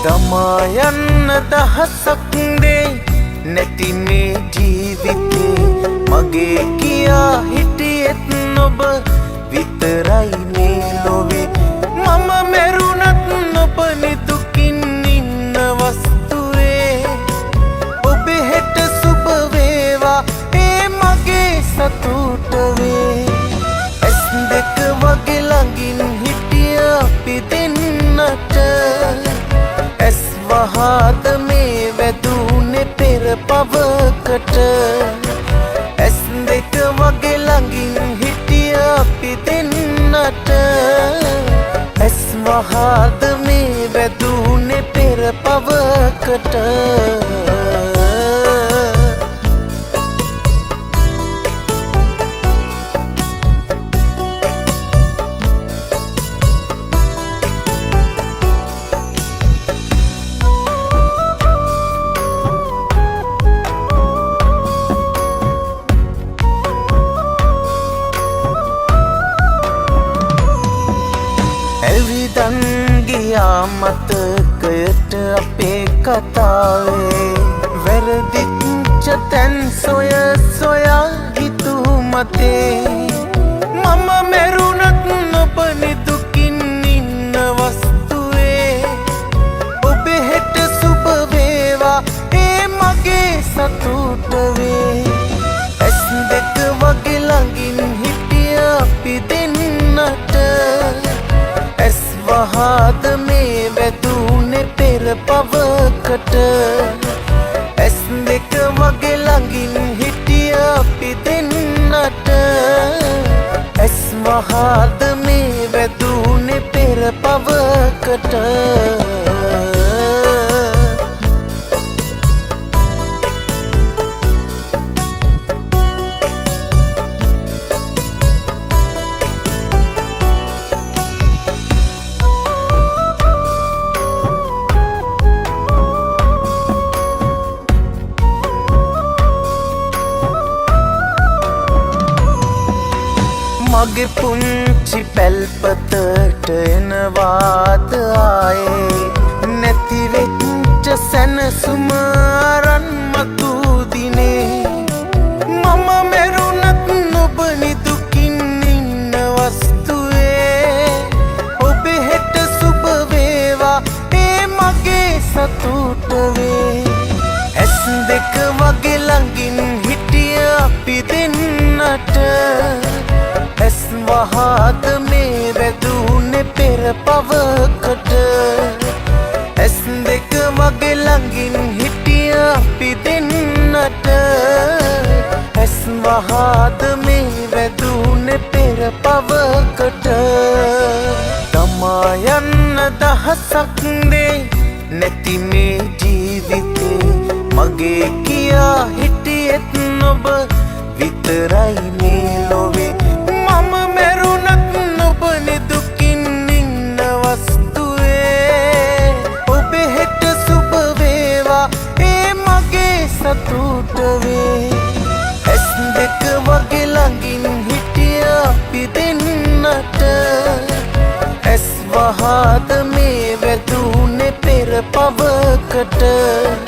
දමා යන්න දහසක් දේ නැති මේ ජීවිතේ මගේ කියා හිටියෙත් නොබ විතරයි මේ ලොවේ මම මැරුණත් නොබ නිදුකින් ඉන්න වස්තුවේ ඔබේ හෙට සුබ වේවා ඒ මගේ සතුට වේ ඇස් දෙක වගේ ළඟින් හිටිය අපි දෙන්නට ඇස් වහාද මේ වැදුනේ පෙර පවකට ඇස් දෙක වගේ ළඟින් හිටිය අපි දෙන්නට ඇස් වහාද මේ වැදුනේ පෙර පවකට ඇවිදන් ගියා මතකයට අපේ කතාවේ වැරදිච්ච තැන් සොය සොයා හිතුව මතේ මම මැරුණත් නොබ නිදුකින් ඉන්න වස්තුවේ ඔබේ හෙට සුබ වේවා ඒ මගේ සතුට වේ ඇස් දෙක වගේ ළඟින් හිටිය අපි දෙන්නට ඇස් වහාද මේ වැදුනේ පෙර පවකට ඇස් දෙක වගේ ළඟින් හිටිය අපි දෙන්නට ඇස් වහාද මේ වැදුනේ පෙර පවකට මගේ පුංචි පැල්පතට එනවාද ආයේ නැති වෙච්ච සැනසුම අරන් මතු දිනේ මම මැරුණත් නොබ නිදුකින් ඉන්න වස්තුවේ ඔබේ හෙට සුබ වේවා ඒ මගේ සතුට වේ ඇස් දෙක වගේ ළඟින් හිටිය අපි දෙන්නට ඇස් වහාද මේ වැදුනේ පෙර පවකට ඇස් දෙක වගේ ළඟින් හිටිය අපි දෙන්නට ඇස් වහාද මේ වැදුනේ පෙර පවකට දමා යන්න දහසක් දේ නැති මේ ජීවිතේ මගේ කියා හිටියෙත් නොබ විතරයි මේ ලොවේ මම මැරුණත් නොබ නිදුකින් ඉන්න වස්තුවේ ඔබේ හෙට සුබ වේවා ඒ මගේ සතුට වේ ඇස් දෙක වගේ ළඟින් හිටිය අපි දෙන්නට ඇස් වහාද මේ වැදුනේ පෙර පවකට